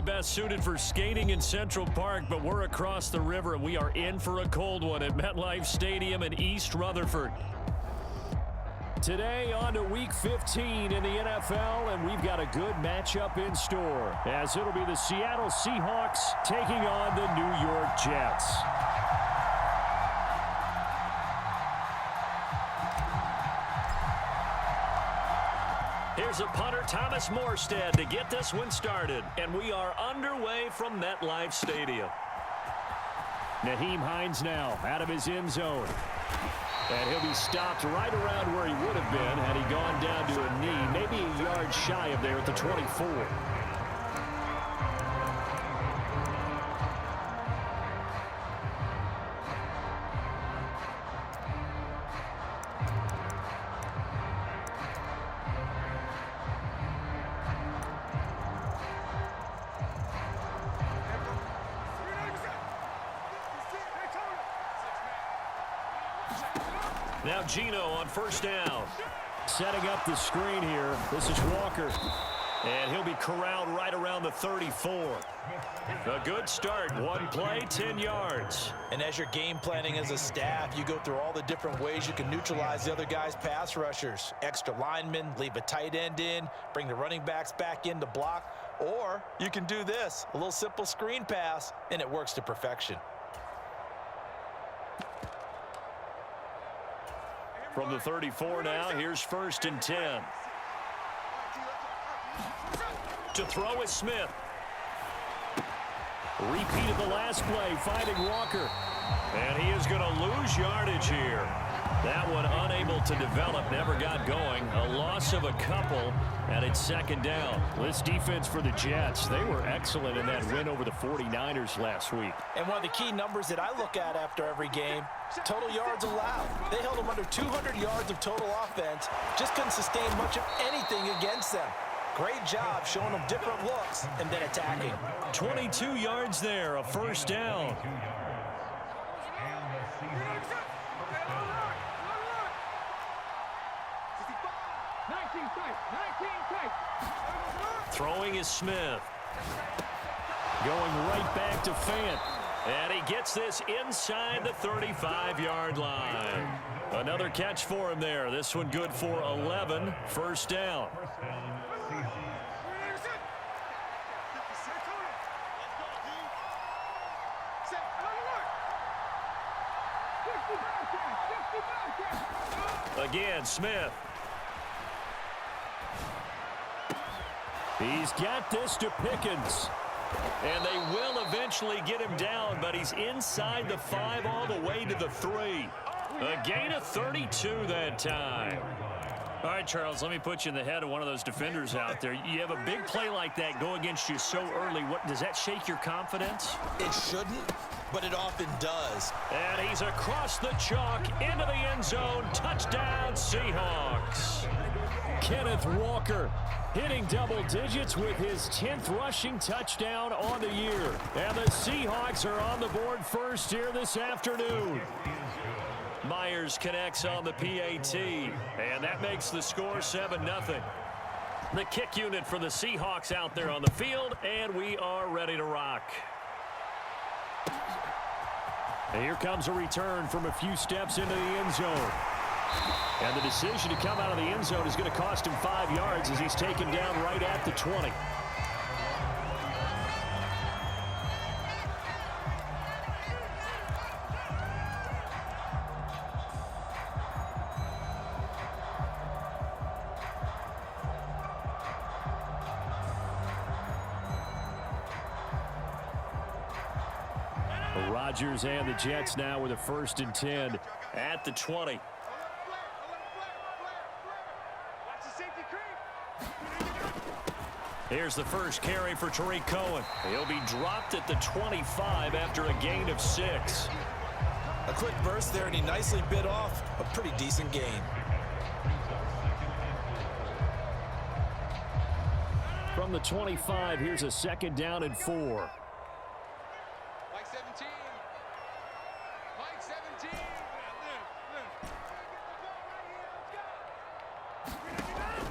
best suited for skating in Central Park, but we're across the river, and we are in for a cold one at MetLife Stadium in East Rutherford. Today on to Week 15 in the NFL, and we've got a good matchup in store, as it'll be the Seattle Seahawks taking on the New York Jets. Here's a punter, Thomas Morstead, to get this one started. And we are underway from MetLife Stadium. Nyheim Hines now out of his end zone. And he'll be stopped right around where he would have been had he gone down to a knee, maybe a yard shy of there at the 24. Now Gino on first down. Setting up the screen here. This is Walker. And he'll be corralled right around the 34. A good start. One play, 10 yards. And as you're game planning as a staff, you go through all the different ways you can neutralize the other guy's pass rushers. Extra linemen, leave a tight end in, bring the running backs back in to block. Or you can do this, a little simple screen pass, and it works to perfection. From the 34 now, here's 1st and 10. To throw is Smith. Repeat of the last play, finding Walker. And he is going to lose yardage here. That one unable to develop, never got going. A loss of a couple, and it's 2nd down. This defense for the Jets, they were excellent in that win over the 49ers last week. And one of the key numbers that I look at after every game, total yards allowed. They held them under 200 yards of total offense. Just couldn't sustain much of anything against them. Great job showing them different looks and then attacking. 22 yards there, a 1st down. Throwing is Smith. Going right back to Fant. And he gets this inside the 35-yard line. Another catch for him there. This one good for 11. 1st down. Again, Smith. He's got this to Pickens. And they will eventually get him down, but he's inside the 5 all the way to the 3. A gain of 32 that time. All right, Charles, let me put you in the head of one of those defenders out there. You have a big play like that go against you so early. What does that shake your confidence? It shouldn't, but it often does. And he's across the chalk into the end zone. Touchdown, Seahawks. Kenneth Walker hitting double digits with his 10th rushing touchdown on the year. And the Seahawks are on the board first here this afternoon. Myers connects on the PAT, and that makes the score 7-0. The kick unit for the Seahawks out there on the field, and we are ready to rock. And here comes a return from a few steps into the end zone. And the decision to come out of the end zone is going to cost him 5 yards as he's taken down right at the 20. Rodgers and the Jets now with a 1st and 10 at the 20. Here's the first carry for Tariq Cohen. He'll be dropped at the 25 after a gain of 6. A quick burst there, and he nicely bit off a pretty decent gain. From the 25, here's a 2nd down and 4.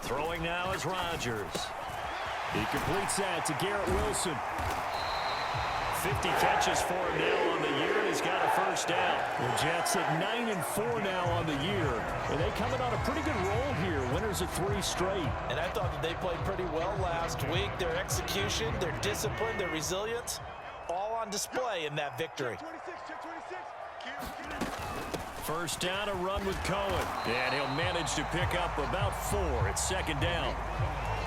Throwing now is Rodgers. He completes that to Garrett Wilson. 50 catches for him now on the year, and he's got a first down. The Jets at 9-4 now on the year, and they coming on a pretty good roll here. Winners of 3 straight. And I thought that they played pretty well last week. Their execution, their discipline, their resilience, all on display in that victory. First down, a run with Cohen, and he'll manage to pick up about 4. It's second down.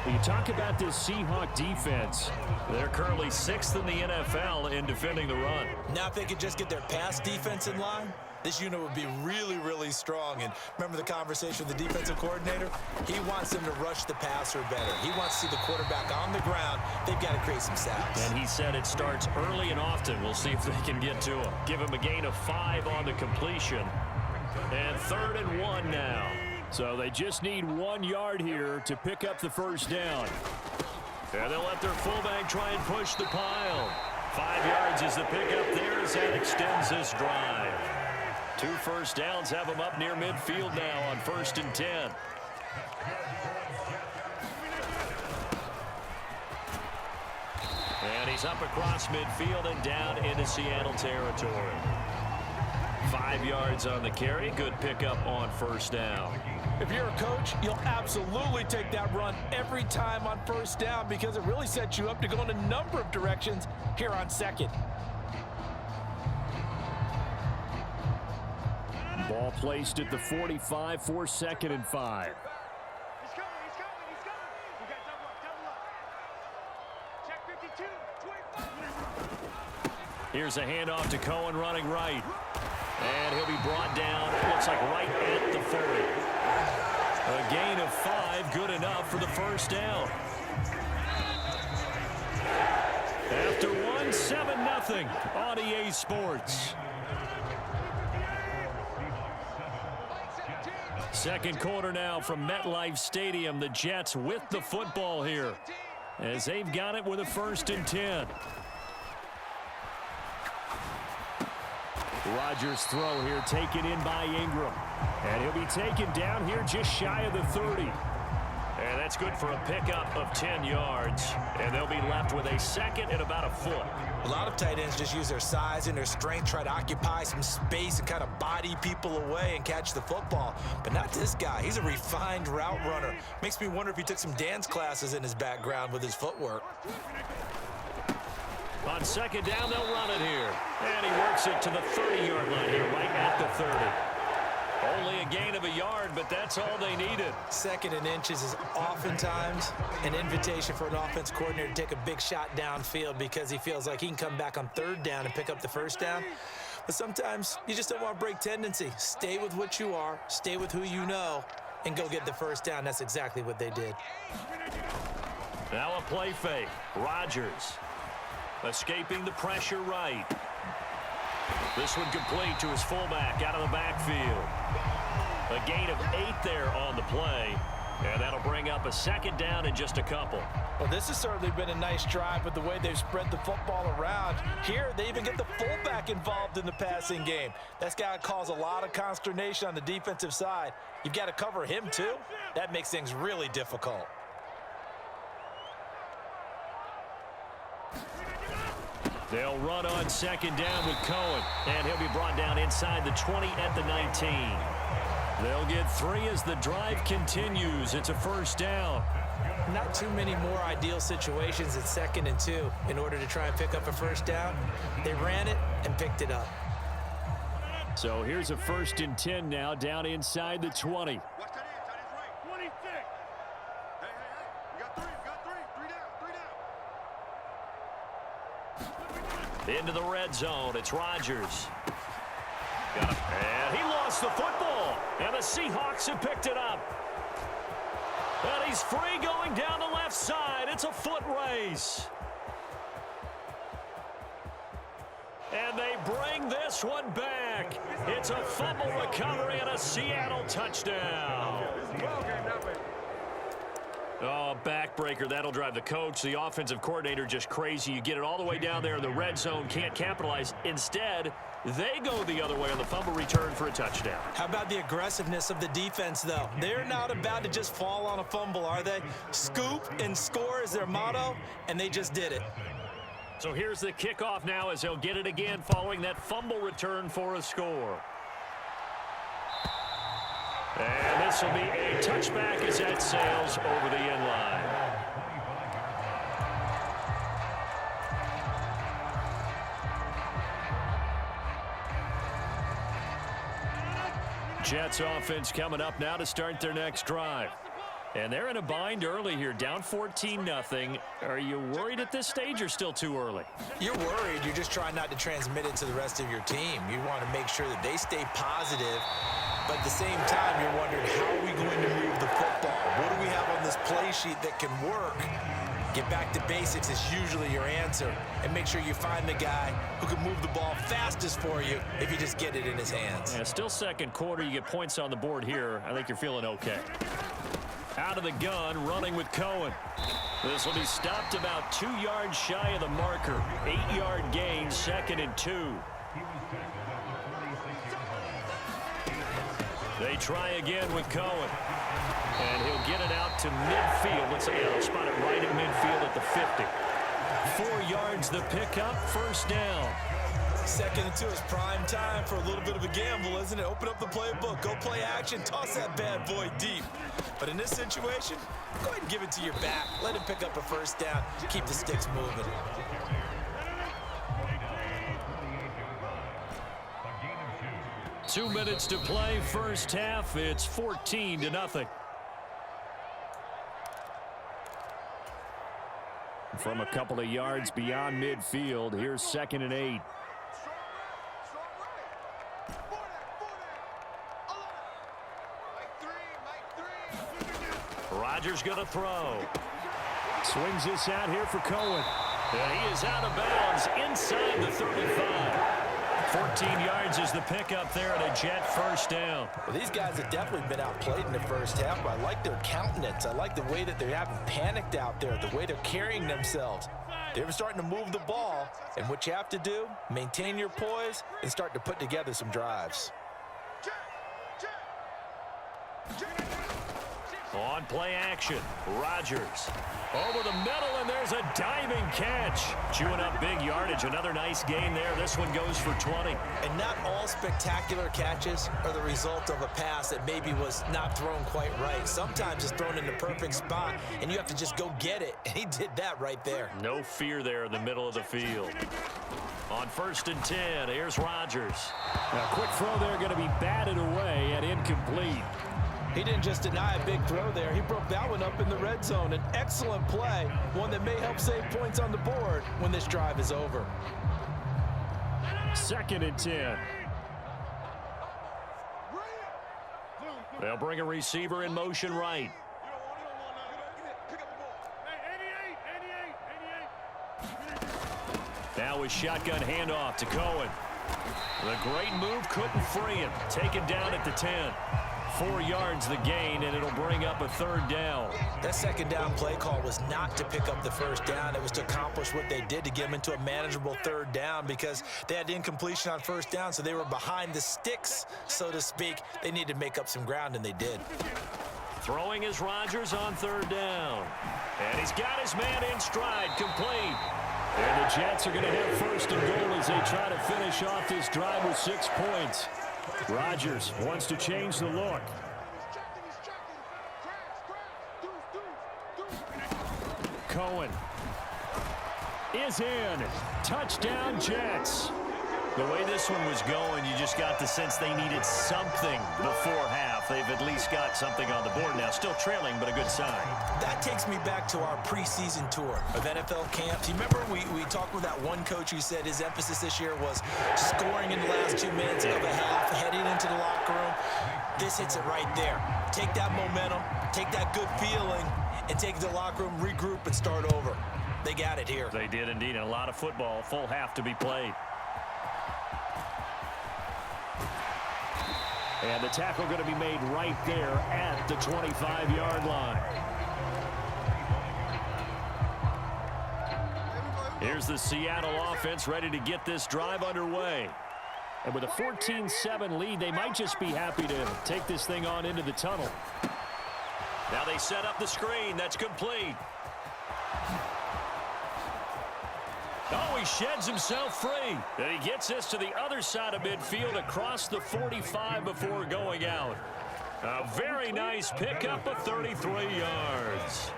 You talk about this Seahawks defense. They're currently 6th in the NFL in defending the run. Now if they could just get their pass defense in line, this unit would be really, really strong. And remember the conversation with the defensive coordinator? He wants them to rush the passer better. He wants to see the quarterback on the ground. They've got to create some sacks. And he said it starts early and often. We'll see if they can get to him. Give him a gain of 5 on the completion. And 3rd and 1 now. So they just need 1 yard here to pick up the first down. And they'll let their fullback try and push the pile. 5 yards is the pickup there as that extends this drive. 2 first downs have them up near midfield now on 1st and 10. And he's up across midfield and down into Seattle territory. 5 yards on the carry. Good pickup on first down. If you're a coach, you'll absolutely take that run every time on first down because it really sets you up to go in a number of directions here on second. Ball placed at the 45 for 2nd and 5. He's coming. We got double up. Check 52, 25. Here's a handoff to Cohen running right. And he'll be brought down, it looks like right at the 40. A gain of 5, good enough for the first down. After 1, 7-0 on EA Sports. Second quarter now from MetLife Stadium. The Jets with the football here as they've got it with a 1st and 10. Rodgers' throw here taken in by Ingram. And he'll be taken down here just shy of the 30. And that's good for a pickup of 10 yards. And they'll be left with a 2nd and about a foot. A lot of tight ends just use their size and their strength, try to occupy some space and kind of body people away and catch the football. But not this guy. He's a refined route runner. Makes me wonder if he took some dance classes in his background with his footwork. On 2nd down, they'll run it here. And he works it to the 30-yard line here, right at the 30. Only a gain of a yard, but that's all they needed. 2nd and inches is oftentimes an invitation for an offense coordinator to take a big shot downfield because he feels like he can come back on 3rd down and pick up the first down. But sometimes you just don't want to break tendency. Stay with what you are, stay with who you know, and go get the first down. That's exactly what they did. Now a play fake. Rodgers escaping the pressure right. This one complete to his fullback out of the backfield. A gain of 8 there on the play. And that'll bring up a 2nd down in just a couple. Well, this has certainly been a nice drive with the way they've spread the football around. Here, they even get the fullback involved in the passing game. That's got to cause a lot of consternation on the defensive side. You've got to cover him, too. That makes things really difficult. They'll run on 2nd down with Cohen. And he'll be brought down inside the 20 at the 19. They'll get 3 as the drive continues. It's a first down. Not too many more ideal situations at 2nd and 2 in order to try and pick up a first down. They ran it and picked it up. So here's a 1st and 10 now down inside the 20. Watch that in, tight end's right. 26. Hey. We got 3. Three down. Into the red zone. It's Rodgers. And he lost the football. And the Seahawks have picked it up. And he's free going down the left side. It's a foot race. And they bring this one back. It's a fumble recovery and a Seattle touchdown. Oh, backbreaker. That'll drive the coach, the offensive coordinator, just crazy. You get it all the way down there in the red zone, can't capitalize. Instead, they go the other way on the fumble return for a touchdown. How about the aggressiveness of the defense, though? They're not about to just fall on a fumble, are they? Scoop and score is their motto, and they just did it. So here's the kickoff now as they'll get it again following that fumble return for a score. And this will be a touchback as that sails over the end line. Jets offense coming up now to start their next drive. And they're in a bind early here, down 14-0. Are you worried at this stage or still too early? You're worried. You're just trying not to transmit it to the rest of your team. You want to make sure that they stay positive, but at the same time, you're wondering, how are we going to move the football? What do we have on this play sheet that can work? Get back to basics is usually your answer, and make sure you find the guy who can move the ball fastest for you if you just get it in his hands. Yeah, still second quarter. You get points on the board here. I think you're feeling okay. Out of the gun, running with Cohen. This will be stopped about 2 yards shy of the marker. 8-yard gain, 2nd and 2. They try again with Cohen. And he'll get it out to midfield. Let's say he'll spot it right at midfield at the 50. 4 yards the pickup, first down. 2nd and 2 is prime time for a little bit of a gamble, isn't it? Open up the playbook, go play action, toss that bad boy deep. But in this situation, go ahead and give it to your back. Let him pick up a first down. Keep the sticks moving. Two minutes to play, first half. It's 14-0. From a couple of yards beyond midfield, here's 2nd and 8. Rodgers going to throw. Swings this out here for Cohen. And he is out of bounds inside the 35. 14 yards is the pickup there and a Jet first down. Well, these guys have definitely been outplayed in the first half, but I like their countenance. I like the way that they haven't panicked out there, the way they're carrying themselves. They're starting to move the ball, and what you have to do, maintain your poise and start to put together some drives. On play action, Rodgers. Over the middle, and there's a diving catch. Chewing up big yardage. Another nice gain there. This one goes for 20. And not all spectacular catches are the result of a pass that maybe was not thrown quite right. Sometimes it's thrown in the perfect spot, and you have to just go get it. And he did that right there. No fear there in the middle of the field. On 1st and 10, here's Rodgers. A quick throw there, going to be batted away and incomplete. He didn't just deny a big throw there. He broke that one up in the red zone. An excellent play, one that may help save points on the board when this drive is over. 2nd and 10. They'll bring a receiver in motion right. Now with shotgun handoff to Cohen. The great move couldn't free him. Taken down at the 10. 4 yards the gain, and it'll bring up a 3rd down. That 2nd down play call was not to pick up the first down. It was to accomplish what they did, to get them into a manageable 3rd down, because they had incompletion on 1st down, so they were behind the sticks, so to speak. They needed to make up some ground, and they did. Throwing is Rodgers on 3rd down. And he's got his man in stride, complete. And the Jets are going to have 1st and goal as they try to finish off this drive with 6 points. Rodgers wants to change the look. Cohen is in. Touchdown, Jets. The way this one was going, you just got the sense they needed something before half. They've at least got something on the board now. Still trailing, but a good sign. That takes me back to our preseason tour of NFL camps. You remember we talked with that one coach who said his emphasis this year was scoring in the last 2 minutes of a half, heading into the locker room. This hits it right there. Take that momentum, take that good feeling, and take it to the locker room, regroup, and start over. They got it here. They did indeed, and a lot of football, full half to be played. And the tackle going to be made right there at the 25-yard line. Here's the Seattle offense ready to get this drive underway. And with a 14-7 lead, they might just be happy to take this thing on into the tunnel. Now they set up the screen. That's complete. Oh, he sheds himself free. And he gets this to the other side of midfield across the 45 before going out. A very nice pickup of 33 yards.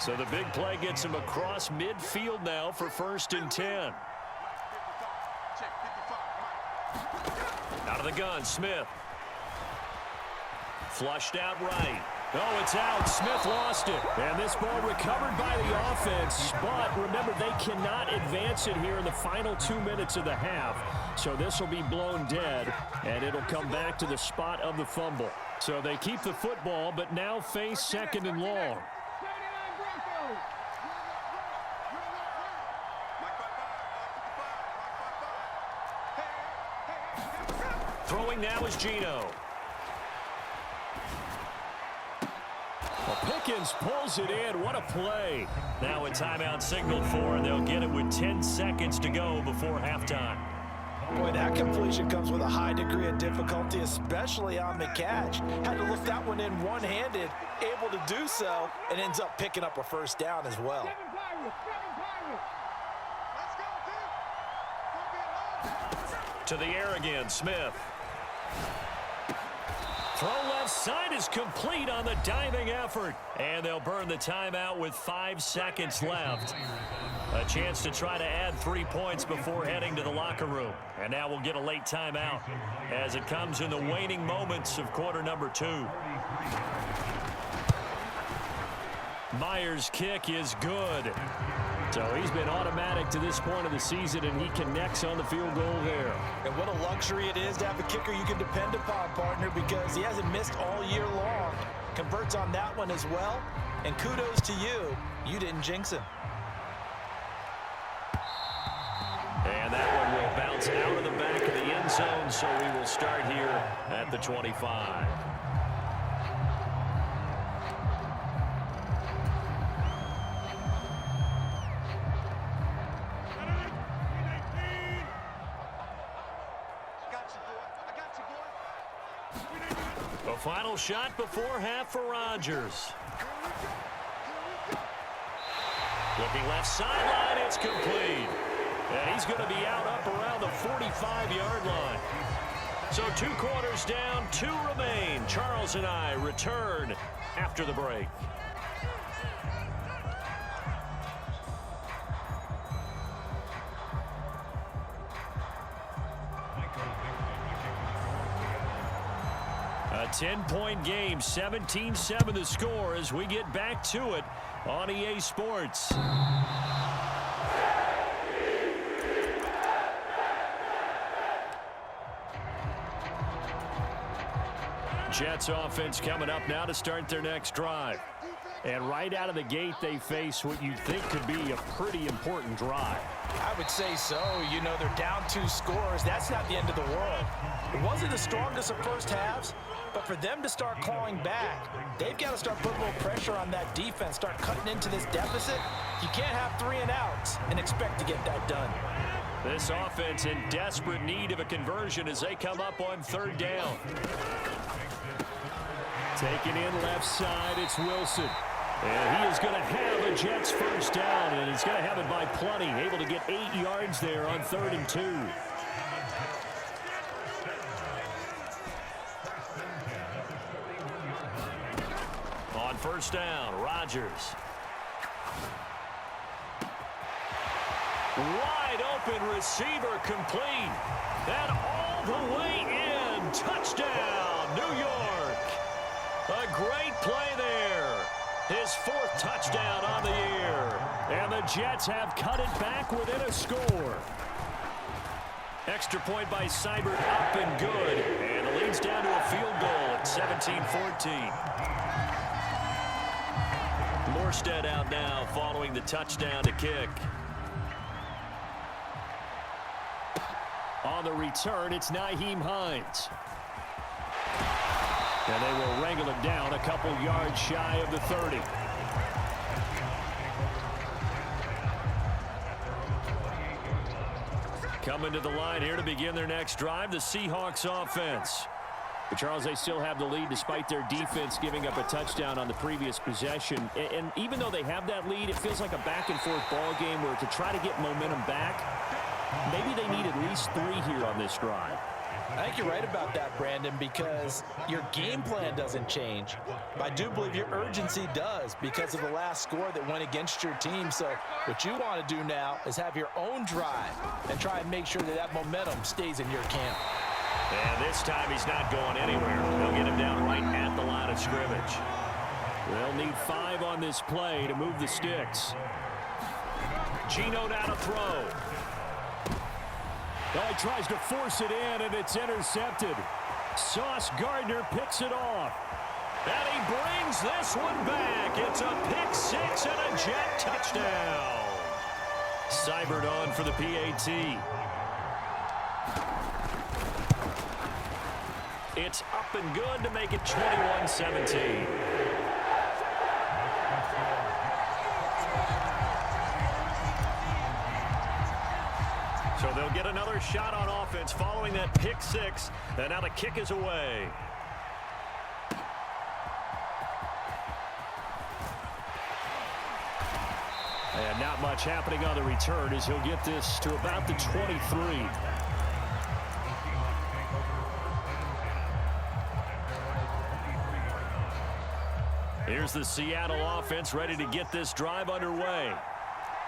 So the big play gets him across midfield now for 1st and 10. Out of the gun, Smith. Flushed out right. Oh, it's out. Smith lost it. And this ball recovered by the offense. But remember, they cannot advance it here in the final 2 minutes of the half. So this will be blown dead, and it'll come back to the spot of the fumble. So they keep the football, but now face 2nd and long. Throwing now is Geno. Well, Pickens pulls it in. What a play. Now a timeout signaled for, and they'll get it with 10 seconds to go before halftime. Boy, that completion comes with a high degree of difficulty, especially on the catch. Had to lift that one in one-handed, able to do so, and ends up picking up a 1st down as well. To the air again, Smith. Throw left side is complete on the diving effort. And they'll burn the timeout with 5 seconds left. A chance to try to add 3 points before heading to the locker room. And now we'll get a late timeout as it comes in the waning moments of quarter number 2. Myers' kick is good. So he's been automatic to this point of the season, and he connects on the field goal there. And what a luxury it is to have a kicker you can depend upon, partner, because he hasn't missed all year long. Converts on that one as well. And kudos to you. You didn't jinx him. And that one will bounce out of the back of the end zone, so we will start here at the 25. A final shot before half for Rodgers. Looking left sideline, it's complete. And he's going to be out up around the 45-yard line. So 2 quarters down, 2 remain. Charles and I return after the break. A 10-point game, 17-7 the score as we get back to it on EA Sports. Jets offense coming up now to start their next drive. And right out of the gate, they face what you'd think could be a pretty important drive. I would say so. You know, they're down 2 scores. That's not the end of the world. It wasn't the strongest of first halves, but for them to start clawing back, they've got to start putting a little pressure on that defense, start cutting into this deficit. You can't have 3 and outs and expect to get that done. This offense in desperate need of a conversion as they come up on 3rd down. Taken in left side, it's Wilson. And he is going to have a Jets 1st down, and he's going to have it by plenty. Able to get 8 yards there on 3rd and 2. On 1st down, Rodgers. Wide open receiver complete. And all the way in. Touchdown, New York. A great play there. His 4th touchdown on the year. And the Jets have cut it back within a score. Extra point by Seibert up and good. And the lead's down to a field goal at 17-14. Morstead out now following the touchdown to kick. On the return, it's Nyheim Hines. And they will wrangle it down a couple yards shy of the 30. Coming to the line here to begin their next drive, the Seahawks offense. But Charles, they still have the lead despite their defense giving up a touchdown on the previous possession. And even though they have that lead, it feels like a back-and-forth ball game where to try to get momentum back, maybe they need at least 3 here on this drive. I think you're right about that, Brandon, because your game plan doesn't change. But I do believe your urgency does because of the last score that went against your team. So what you want to do now is have your own drive and try and make sure that that momentum stays in your camp. And this time he's not going anywhere. They'll get him down right at the line of scrimmage. They'll need 5 on this play to move the sticks. Geno now to throw. Oh, he tries to force it in, and it's intercepted. Sauce Gardner picks it off. And he brings this one back. It's a pick 6 and a Jet touchdown. Seibert on for the PAT. It's up and good to make it 21-17. So they'll get another shot on offense following that pick 6. And now the kick is away. And not much happening on the return as he'll get this to about the 23. Here's the Seattle offense ready to get this drive underway.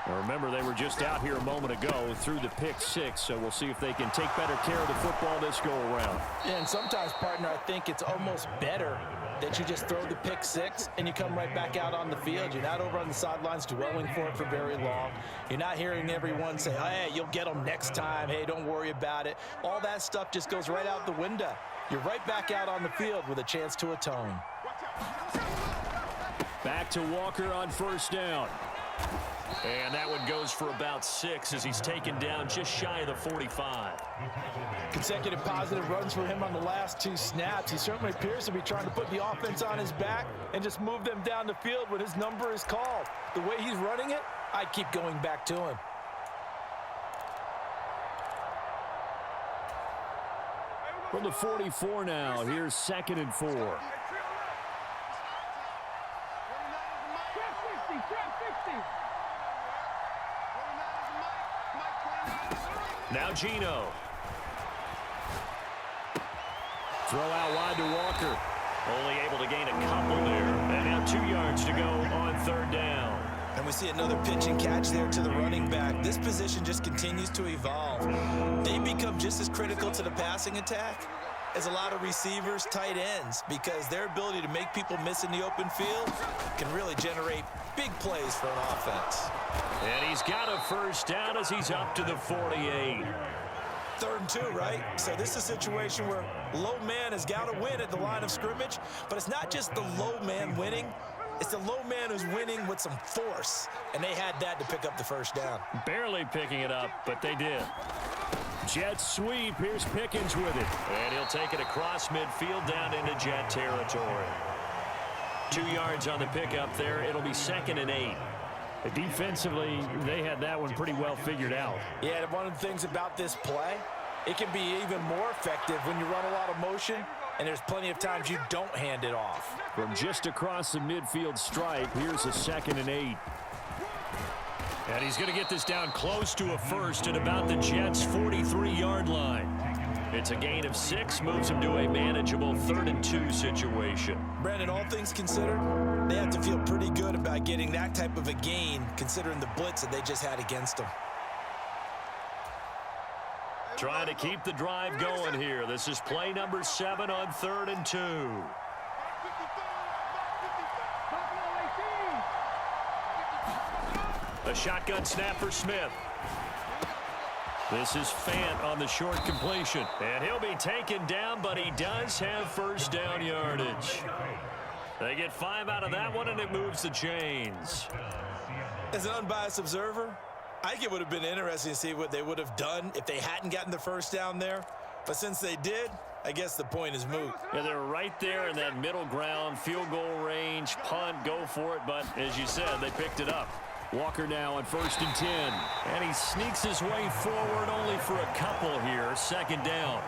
Now remember, they were just out here a moment ago through the pick 6, so we'll see if they can take better care of the football this go-around. Yeah, and sometimes, partner, I think it's almost better that you just throw the pick 6 and you come right back out on the field. You're not over on the sidelines dwelling for it for very long. You're not hearing everyone say, hey, you'll get them next time. Hey, don't worry about it. All that stuff just goes right out the window. You're right back out on the field with a chance to atone. Back to Walker on first down. And that one goes for about 6 as he's taken down just shy of the 45. Consecutive positive runs for him on the last 2 snaps. He certainly appears to be trying to put the offense on his back and just move them down the field when his number is called. The way he's running it, I'd keep going back to him. From the 44 now, here's 2nd and 4. Now Geno. Throw out wide to Walker. Only able to gain a couple there. And now 2 yards to go on 3rd down. And we see another pitch and catch there to the running back. This position just continues to evolve. They become just as critical to the passing attack as a lot of receivers, tight ends, because their ability to make people miss in the open field can really generate big plays for an offense. And he's got a first down as he's up to the 48. 3rd and 2, right? So this is a situation where low man has got to win at the line of scrimmage, but it's not just the low man winning. It's the low man who's winning with some force, and they had that to pick up the first down. Barely picking it up, but they did. Jet sweep. Here's Pickens with it. And he'll take it across midfield down into Jet territory. 2 yards on the pickup there. It'll be 2nd and 8. Defensively, they had that one pretty well figured out. Yeah, and one of the things about this play, it can be even more effective when you run a lot of motion, and there's plenty of times you don't hand it off. From just across the midfield stripe, here's a 2nd and 8. And he's going to get this down close to a first at about the Jets' 43-yard line. It's a gain of 6, moves him to a manageable 3rd and 2 situation. Brandon, all things considered, they have to feel pretty good about getting that type of a gain, considering the blitz that they just had against them. Trying to keep the drive going here. This is play number 7 on 3rd and 2. A shotgun snap for Smith. This is Fant on the short completion. And he'll be taken down, but he does have first down yardage. They get 5 out of that one, and it moves the chains. As an unbiased observer, I think it would have been interesting to see what they would have done if they hadn't gotten the first down there. But since they did, I guess the point is moot. Yeah, they're right there in that middle ground, field goal range, punt, go for it. But as you said, they picked it up. Walker now on 1st and 10. And he sneaks his way forward only for a couple here. 2nd down.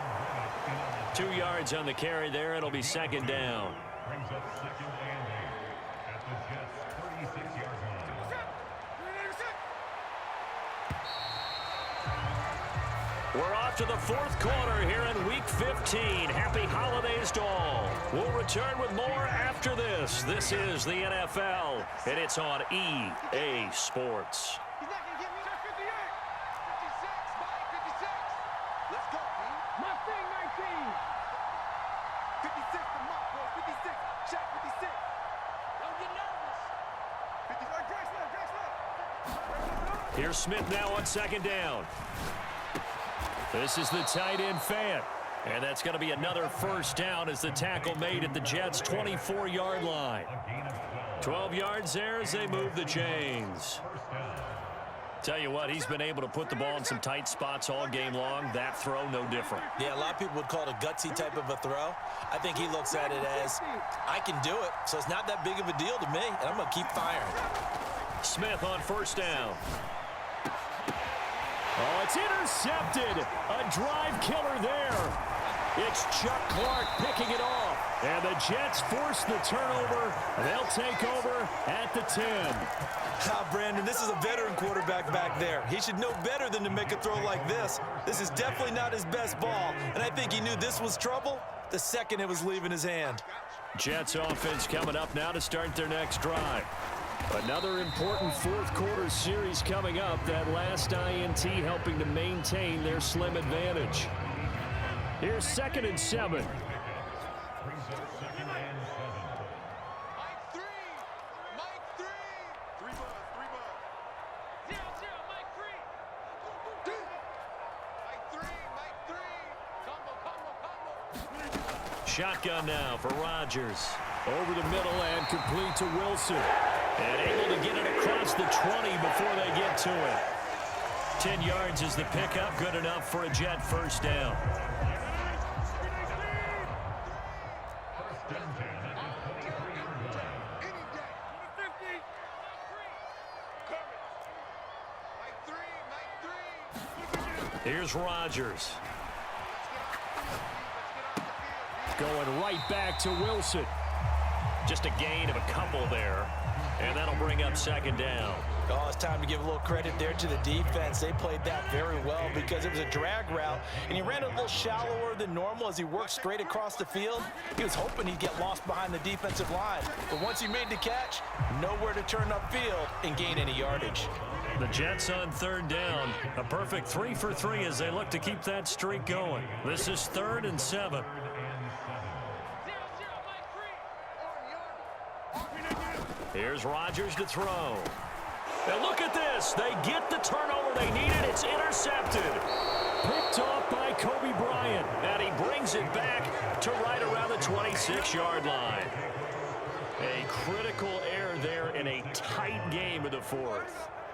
2 yards on the carry there. It'll be 2nd down. Brings up 2nd and 8 at the Jets' 36-yard line. We're off to the 4th quarter here in Week 15. Happy holidays to all. We'll return with more after this. This is the NFL, and it's on EA Sports. He's not going to get me. 58. 56, Mike, 56. Let's go, team. Mustang 19. 56 to Mark, boys. 56. Shaq, 56. Don't get nervous. 55. Grace left. Here's Smith now on 2nd down. This is the tight end fan. And that's going to be another 1st down as the tackle made at the Jets' 24-yard line. 12 yards there as they move the chains. Tell you what, he's been able to put the ball in some tight spots all game long. That throw, no different. Yeah, a lot of people would call it a gutsy type of a throw. I think he looks at it as, I can do it, so it's not that big of a deal to me, and I'm going to keep firing. Smith on 1st down. Oh, it's intercepted. A drive killer there. It's Chuck Clark picking it off. And the Jets force the turnover. They'll take over at the 10. Brandon, this is a veteran quarterback back there. He should know better than to make a throw like this. This is definitely not his best ball. And I think he knew this was trouble the second it was leaving his hand. Jets offense coming up now to start their next drive. Another important 4th quarter series coming up. That last INT helping to maintain their slim advantage. Here's 2nd and 7. Brings up 2nd and 7. Mike 3. Mike 3. 3 buzz. 0, 0. Mike 3. Mike 3. Mike 3. Combo. Shotgun now for Rodgers. Over the middle and complete to Wilson. And able to get it across the 20 before they get to it. 10 yards is the pickup. Good enough for a Jet 1st down. Here's Rodgers. Going right back to Wilson. Just a gain of a couple there. And that'll bring up 2nd down. Oh, it's time to give a little credit there to the defense. They played that very well because it was a drag route, and he ran it a little shallower than normal as he worked straight across the field. He was hoping he'd get lost behind the defensive line. But once he made the catch, nowhere to turn upfield and gain any yardage. The Jets on 3rd down. A perfect 3 for 3 as they look to keep that streak going. This is 3rd and 7. Here's Rodgers to throw. And look at this. They get the turnover they needed. It's intercepted. Picked off by Kobe Bryant. And he brings it back to right around the 26-yard line. A critical error there in a tight game of the 4th.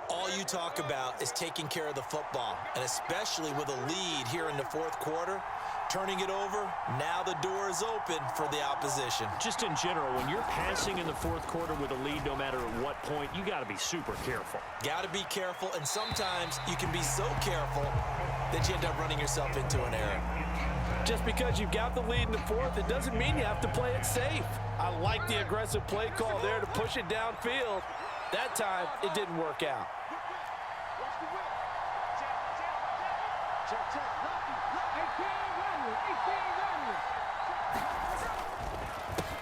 All you talk about is taking care of the football, and especially with a lead here in the 4th quarter. Turning it over, now the door is open for the opposition. Just in general, when you're passing in the 4th quarter with a lead, no matter at what point, you got to be super careful. Got to be careful, and sometimes you can be so careful that you end up running yourself into an error. Just because you've got the lead in the 4th, it doesn't mean you have to play it safe. I like the aggressive play call there to push it downfield. That time, it didn't work out.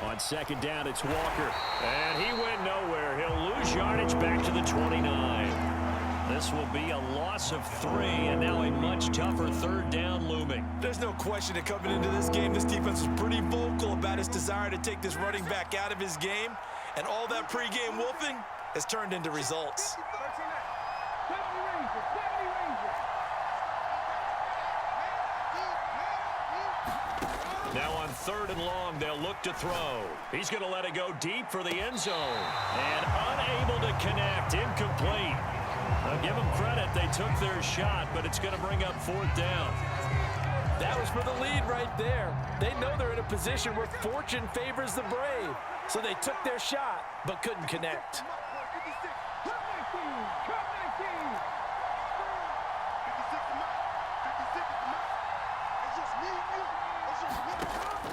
On 2nd down, it's Walker. And he went nowhere. He'll lose yardage back to the 29. This will be a loss of 3, and now a much tougher 3rd down looming. There's no question that coming into this game, this defense was pretty vocal about its desire to take this running back out of his game. And all that pregame wolfing has turned into results. Now on 3rd and long, they'll look to throw. He's going to let it go deep for the end zone. And unable to connect, incomplete. I'll give them credit. They took their shot, but it's going to bring up 4th down. That was for the lead right there. They know they're in a position where fortune favors the brave. So they took their shot, but couldn't connect.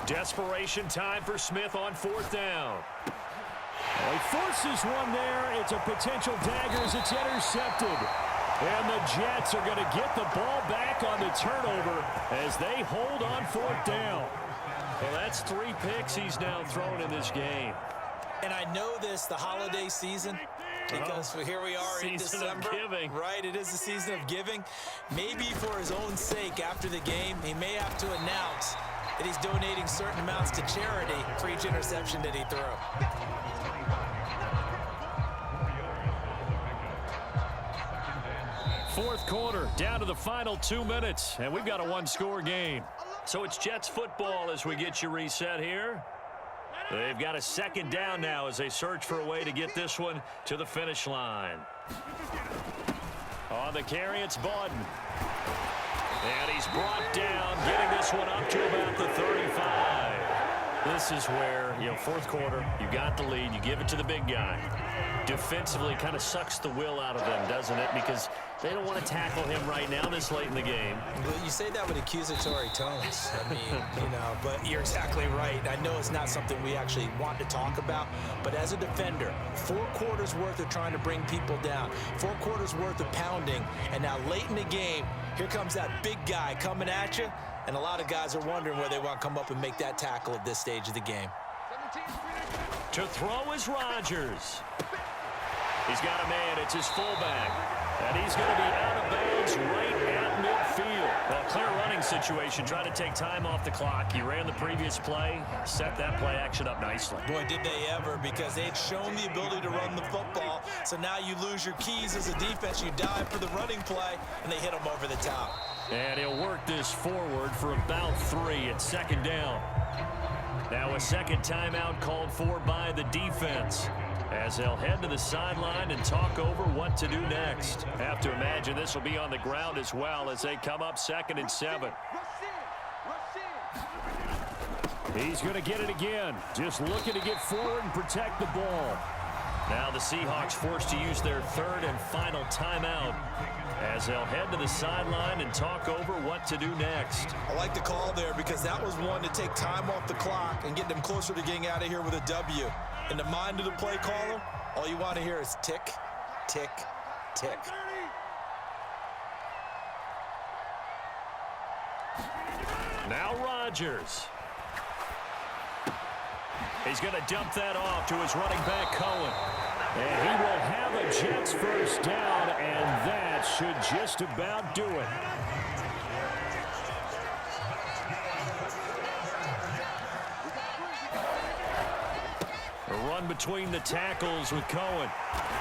Desperation time for Smith on 4th down. Well, he forces one there. It's a potential dagger as it's intercepted. And the Jets are going to get the ball back on the turnover as they hold on 4th down. Well, that's 3 picks he's now thrown in this game. And I know this, the holiday season, because here we are in December. Giving. Right, it is the season of giving. Maybe for his own sake after the game, he may have to announce that he's donating certain amounts to charity for each interception that he threw. 4th quarter, down to the final 2 minutes, and we've got a 1-score game. So it's Jets football as we get you reset here. They've got a 2nd down now as they search for a way to get this one to the finish line. On the carry, it's Bawden. And he's brought down, getting this one up to about the 35. This is where, 4th quarter, you got the lead, you give it to the big guy. Defensively kind of sucks the will out of them, doesn't it? Because they don't want to tackle him right now this late in the game. Well, you say that with accusatory tones. I mean, but you're exactly right. I know it's not something we actually want to talk about, but as a defender, 4 quarters worth of trying to bring people down, 4 quarters worth of pounding, and now late in the game, here comes that big guy coming at you, and a lot of guys are wondering where they want to come up and make that tackle at this stage of the game. To throw is Rodgers. He's got a man. It's his fullback. And he's going to be out of bounds right at midfield. Well, clear running situation. Trying to take time off the clock. He ran the previous play. Set that play action up nicely. Boy, did they ever, because they'd shown the ability to run the football. So now you lose your keys as a defense. You dive for the running play, and they hit him over the top. And he'll work this forward for about 3 at 2nd down. Now a 2nd timeout called for by the defense, as they'll head to the sideline and talk over what to do next. Have to imagine this will be on the ground as well as they come up 2nd and 7. He's going to get it again. Just looking to get forward and protect the ball. Now the Seahawks forced to use their 3rd and final timeout as they'll head to the sideline and talk over what to do next. I like the call there because that was one to take time off the clock and get them closer to getting out of here with a W. In the mind of the play caller, all you want to hear is tick, tick, tick. Now Rodgers. He's going to dump that off to his running back, Cohen. And he will have a Jets 1st down, and that should just about do it. A run between the tackles with Cohen.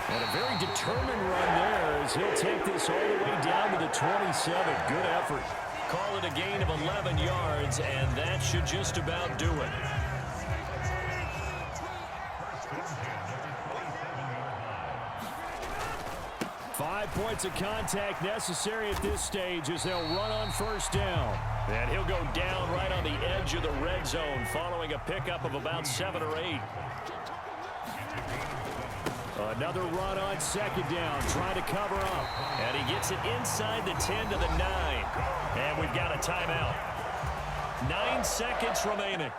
And a very determined run there as he'll take this all the way down to the 27. Good effort. Call it a gain of 11 yards, and that should just about do it. 5 points of contact necessary at this stage as they'll run on 1st down. And he'll go down right on the edge of the red zone following a pickup of about 7 or 8. Another run on 2nd down, trying to cover up. And he gets it inside the 10 to the 9. And we've got a timeout. 9 seconds remaining.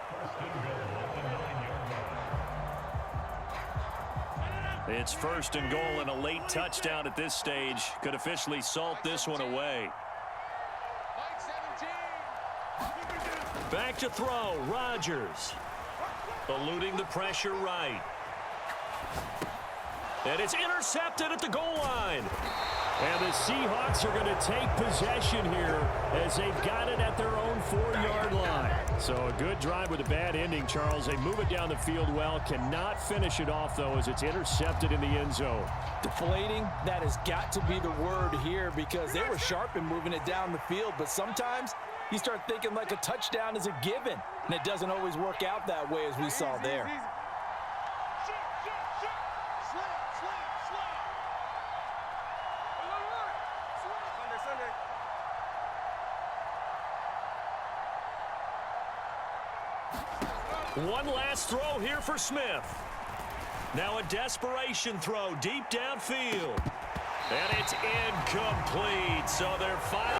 It's 1st and goal, and a late touchdown at this stage could officially salt this one away. Back to throw, Rodgers. Eluding the pressure right. And it's intercepted at the goal line. And the Seahawks are going to take possession here as they've got it at their own 4-yard line. So a good drive with a bad ending, Charles. They move it down the field well. Cannot finish it off, though, as it's intercepted in the end zone. Deflating, that has got to be the word here because they were sharp in moving it down the field. But sometimes you start thinking like a touchdown is a given. And it doesn't always work out that way as we saw there. One last throw here for Smith. Now a desperation throw deep downfield. And it's incomplete. So they're firing.